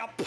Yup.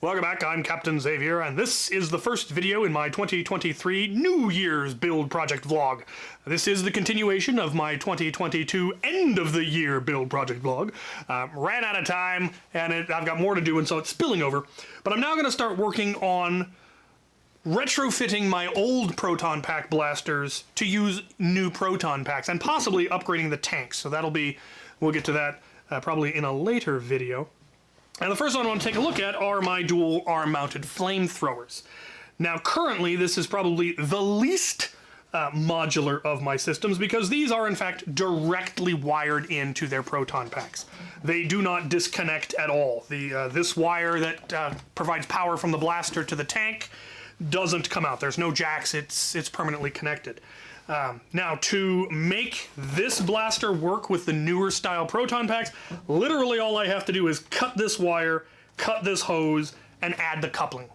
Welcome back, I'm Captain Xavier, and this is the first video in my 2023 New Year's build project vlog. This is the continuation of my 2022 end of the year build project vlog. Ran out of time, and I've got more to do, and so it's spilling over. But I'm now going to start working on retrofitting my old Proton pack blasters to use new Proton packs, and possibly upgrading the tanks. So that'll be, we'll get to that probably in a later video. And the first one I want to take a look at are my dual arm-mounted flamethrowers. Now, currently, this is probably the least modular of my systems because these are, in fact, directly wired into their Proton packs. They do not disconnect at all. This wire that provides power from the blaster to the tank doesn't come out. There's no jacks. It's permanently connected. Now, to make this blaster work with the newer style Proton packs, literally all I have to do is cut this wire, cut this hose, and add the coupling.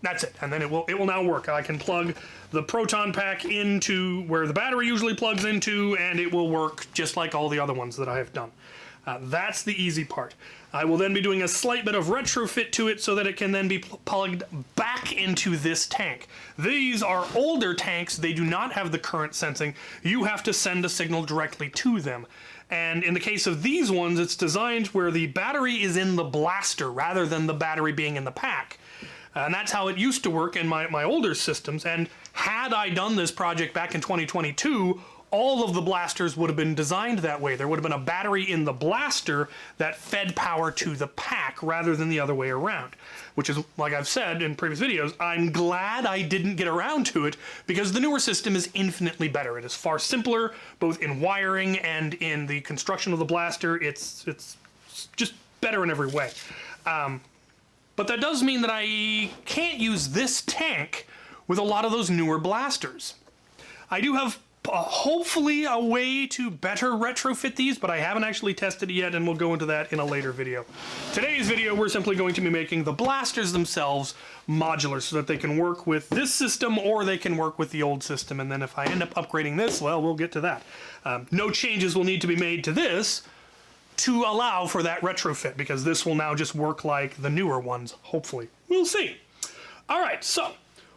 That's it, and then it will now work. I can plug the Proton pack into where the battery usually plugs into, and it will work just like all the other ones that I have done. That's the easy part. I will then be doing a slight bit of retrofit to it so that it can then be plugged back into this tank. These are older tanks. They do not have the current sensing. You have to send a signal directly to them. And in the case of these ones, it's designed where the battery is in the blaster rather than the battery being in the pack. And that's how it used to work in my older systems. And had I done this project back in 2022, all of the blasters would have been designed that way. There would have been a battery in the blaster that fed power to the pack rather than the other way around. Which is, like I've said in previous videos, I'm glad I didn't get around to it because the newer system is infinitely better. It is far simpler, both in wiring and in the construction of the blaster. It's just better in every way. But that does mean that I can't use this tank with a lot of those newer blasters. I do have hopefully a way to better retrofit these, but I haven't actually tested it yet, and we'll go into that in a later video. Today's video, we're simply going to be making the blasters themselves modular so that they can work with this system or they can work with the old system, and then if I end up upgrading this, well, we'll get to that. No changes will need to be made to this to allow for that retrofit, because this will now just work like the newer ones, hopefully. We'll see. All right, so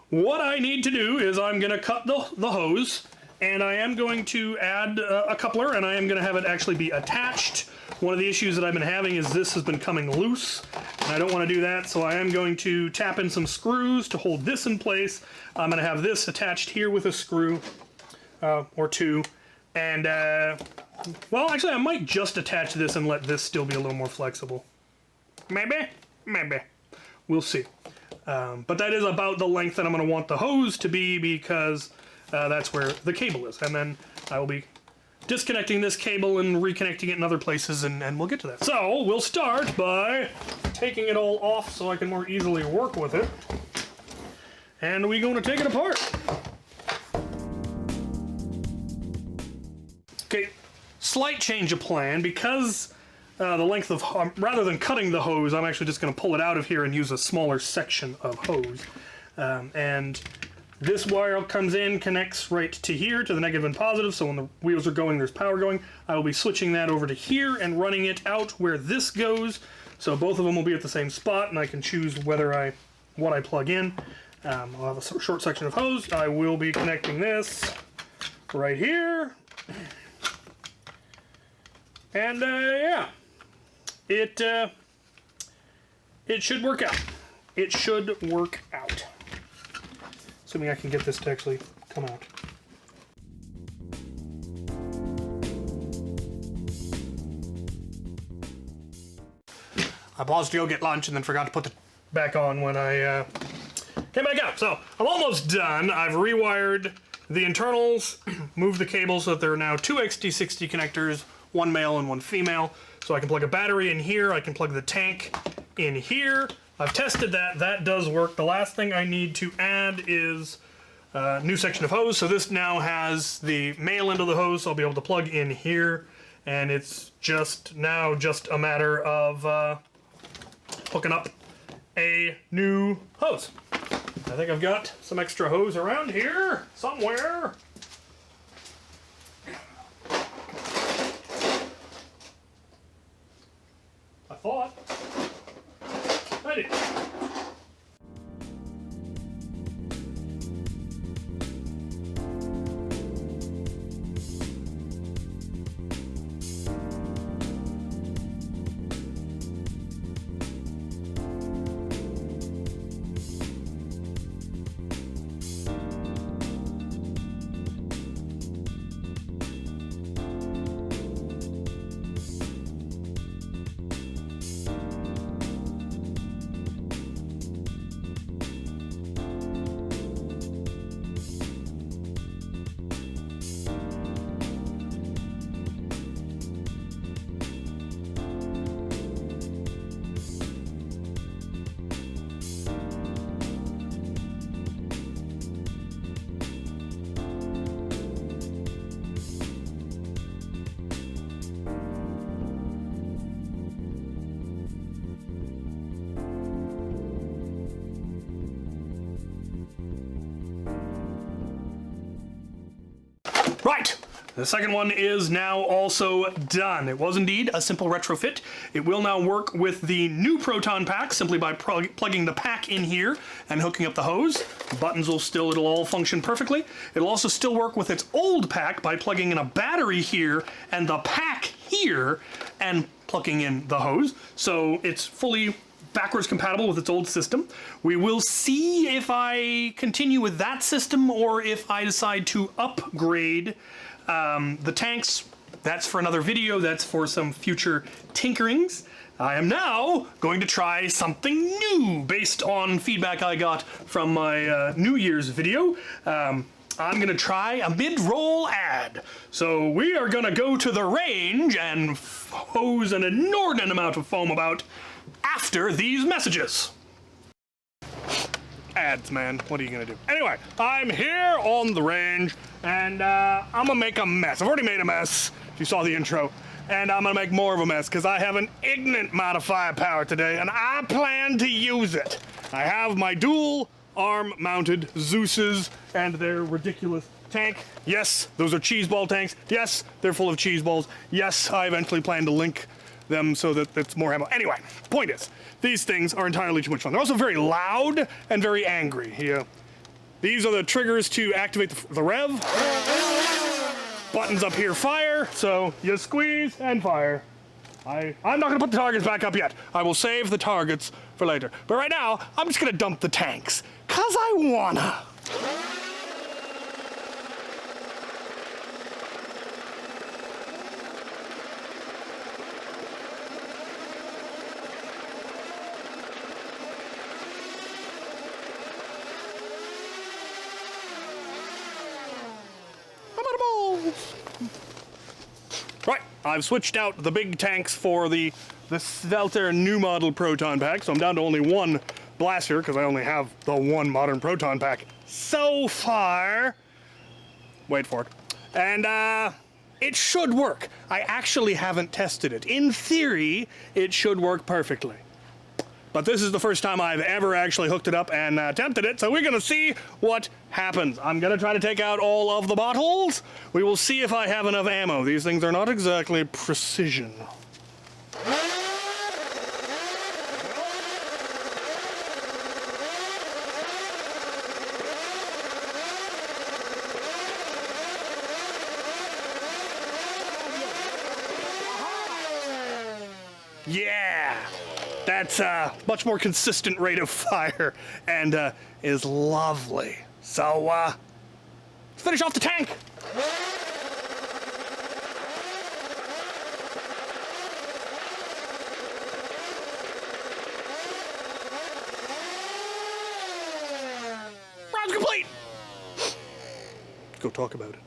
what I need to do is I'm going to cut the hose, and I am going to add a coupler, and I am going to have it actually be attached. One of the issues that I've been having is this has been coming loose, and I don't want to do that, so I am going to tap in some screws to hold this in place. I'm going to have this attached here with a screw or two, and well, actually, I might just attach this and let this still be a little more flexible. Maybe. We'll see. But that is about the length that I'm going to want the hose to be because that's where the cable is. And then I will be disconnecting this cable and reconnecting it in other places, and we'll get to that. So we'll start by taking it all off so I can more easily work with it. And we're going to take it apart. Okay, slight change of plan because the length of, rather than cutting the hose, I'm actually just going to pull it out of here and use a smaller section of hose. And this wire comes in, connects right to here, to the negative and positive, so when the wheels are going, there's power going. I will be switching that over to here and running it out where this goes, so both of them will be at the same spot, and I can choose what I plug in. I'll have a short section of hose. I will be connecting this right here. And yeah, it should work out. It should work out. Assuming I can get this to actually come out. I paused to go get lunch and then forgot to put it back on when I came back out. So I'm almost done. I've rewired the internals, moved the cables so that there are now two XT60 connectors, one male and one female. So I can plug a battery in here, I can plug the tank in here. I've tested that, that does work. The last thing I need to add is a new section of hose. So this now has the male end of the hose, so I'll be able to plug in here. And it's just now just a matter of hooking up a new hose. I think I've got some extra hose around here somewhere. I thought. Right. The second one is now also done. It was indeed a simple retrofit. It will now work with the new Proton pack simply by plugging the pack in here and hooking up the hose. Buttons will still, it'll all function perfectly. It'll also still work with its old pack by plugging in a battery here and the pack here and plugging in the hose. So it's fully backwards compatible with its old system. We will see if I continue with that system or if I decide to upgrade the tanks. That's for another video. That's for some future tinkerings. I am now going to try something new based on feedback I got from my New Year's video. I'm going to try a mid-roll ad. So we are going to go to the range and hose an inordinate amount of foam about after these messages. Ads, man. What are you gonna do? Anyway, I'm here on the range, and I'm gonna make a mess. I've already made a mess, if you saw the intro, and I'm gonna make more of a mess, because I have an ignorant amount of firepower today, and I plan to use it. I have my dual arm-mounted Zeuses and their ridiculous tank. Yes, those are cheese ball tanks. Yes, they're full of cheese balls. Yes, I eventually plan to link them so that it's more ammo. Anyway, point is, these things are entirely too much fun. They're also very loud and very angry. Yeah. These are the triggers to activate the rev. Buttons up here fire, so you squeeze and fire. I'm not gonna put the targets back up yet. I will save the targets for later. But right now, I'm just gonna dump the tanks, 'cause I wanna. Right, I've switched out the big tanks for the Svelter new model Proton pack, so I'm down to only one blaster, because I only have the one modern Proton pack so far. Wait for it. And, it should work. I actually haven't tested it. In theory, it should work perfectly. But this is the first time I've ever actually hooked it up and attempted it, so we're gonna see what happens. I'm gonna try to take out all of the bottles. We will see if I have enough ammo. These things are not exactly precision. Yeah! That's a much more consistent rate of fire and is lovely. So, let's finish off the tank. Round's complete. Let's go talk about it.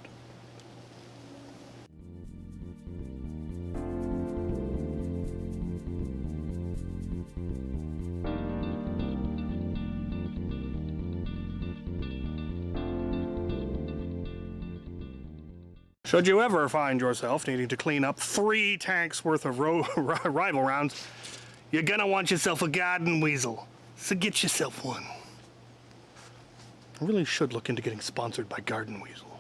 Should you ever find yourself needing to clean up 3 tanks worth of rival rounds, you're gonna want yourself a garden weasel. So get yourself one. I really should look into getting sponsored by Garden Weasel.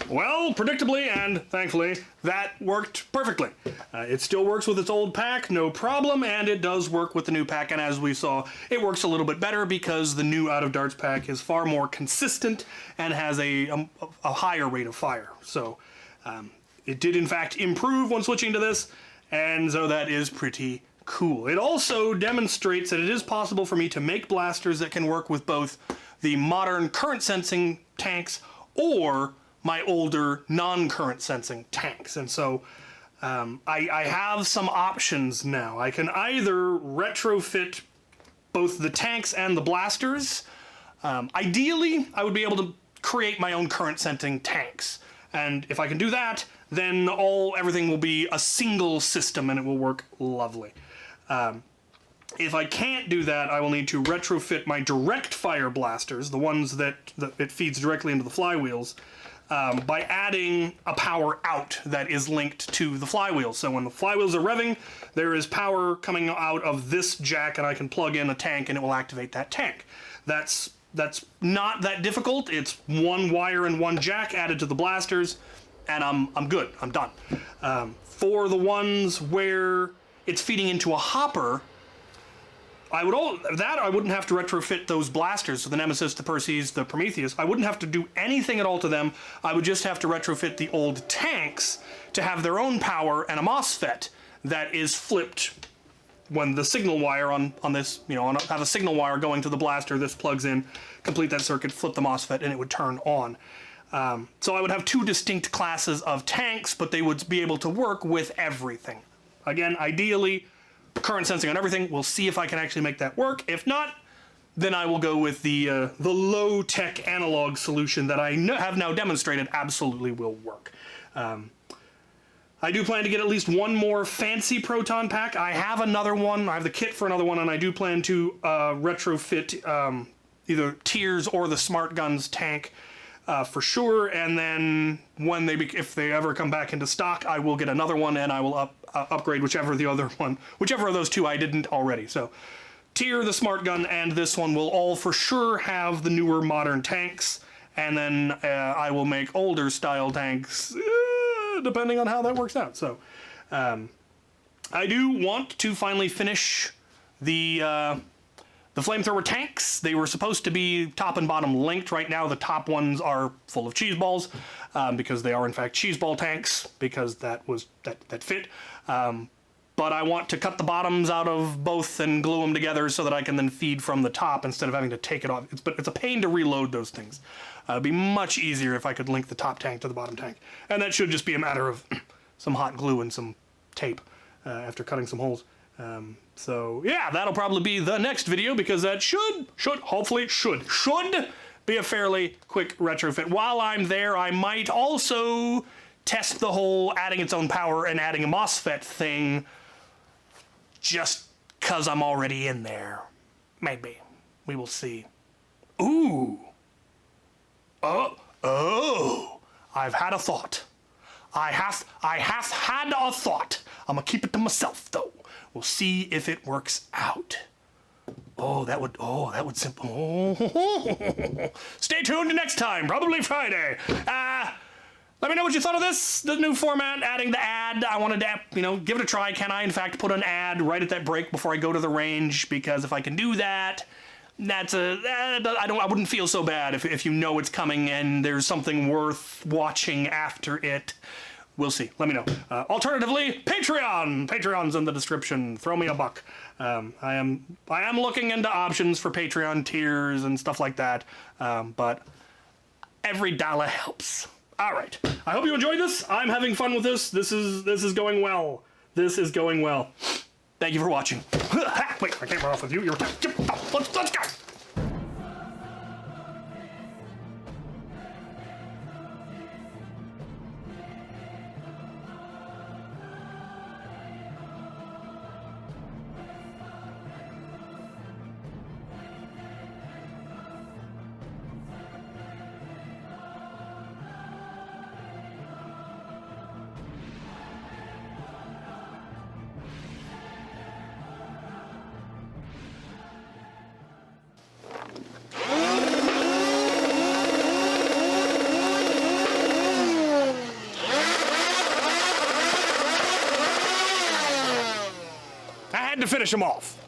Well, predictably and thankfully, that worked perfectly. It still works with its old pack, no problem, and it does work with the new pack, and as we saw, it works a little bit better because the new Out of Darts pack is far more consistent and has a higher rate of fire. So it did in fact improve when switching to this, and so that is pretty cool. It also demonstrates that it is possible for me to make blasters that can work with both the modern current sensing tanks or my older non-current sensing tanks. And so I have some options now. I can either retrofit both the tanks and the blasters. Ideally, I would be able to create my own current sensing tanks. And if I can do that, then everything will be a single system and it will work lovely. If I can't do that, I will need to retrofit my direct fire blasters, the ones that it feeds directly into the flywheels, by adding a power out that is linked to the flywheels. So when the flywheels are revving, there is power coming out of this jack and I can plug in a tank and it will activate that tank. That's That's not that difficult. It's one wire and one jack added to the blasters, and I'm good. I'm done. For the ones where it's feeding into a hopper, I wouldn't have to retrofit those blasters, so the Nemesis, the Perseus, the Prometheus. I wouldn't have to do anything at all to them. I would just have to retrofit the old tanks to have their own power and a MOSFET that is flipped when the signal wire on this, have a signal wire going to the blaster, this plugs in, complete that circuit, flip the MOSFET, and it would turn on. So I would have two distinct classes of tanks, but they would be able to work with everything. Again, ideally, current sensing on everything. We'll see if I can actually make that work. If not, then I will go with the low-tech analog solution that I have now demonstrated absolutely will work. I do plan to get at least one more fancy Proton pack. I have another one. I have the kit for another one, and I do plan to retrofit either Tears or the Smart Guns tank for sure. And then when if they ever come back into stock, I will get another one, and I will upgrade whichever of those two I didn't already. So Tier, the Smart Gun, and this one will all for sure have the newer modern tanks, and then I will make older style tanks, depending on how that works out. So I do want to finally finish the flamethrower tanks. They were supposed to be top and bottom linked. Right now the top ones are full of cheese balls, because they are in fact cheese ball tanks, because that fit. But I want to cut the bottoms out of both and glue them together so that I can then feed from the top instead of having to take it off. It's a pain to reload those things. It'd be much easier if I could link the top tank to the bottom tank. And that should just be a matter of some hot glue and some tape after cutting some holes. So yeah, that'll probably be the next video, because that should be a fairly quick retrofit. While I'm there, I might also test the whole adding its own power and adding a MOSFET thing, just because I'm already in there. Maybe. We will see. Ooh. Oh. I've had a thought. I have had a thought. I'm gonna keep it to myself, though. We'll see if it works out. That would simple. Stay tuned next time, probably Friday. Let me know what you thought of this, the new format, adding the ad. I wanted to, give it a try. Can I, in fact, put an ad right at that break before I go to the range? Because if I can do that, I wouldn't feel so bad if you know it's coming and there's something worth watching after it. We'll see. Let me know. Alternatively, Patreon. Patreon's in the description. Throw me a buck. I am looking into options for Patreon tiers and stuff like that. But every dollar helps. All right. I hope you enjoyed this. I'm having fun with this. This is going well. This is going well. Thank you for watching. Wait, I can't run off with you. Let's go. To finish him off.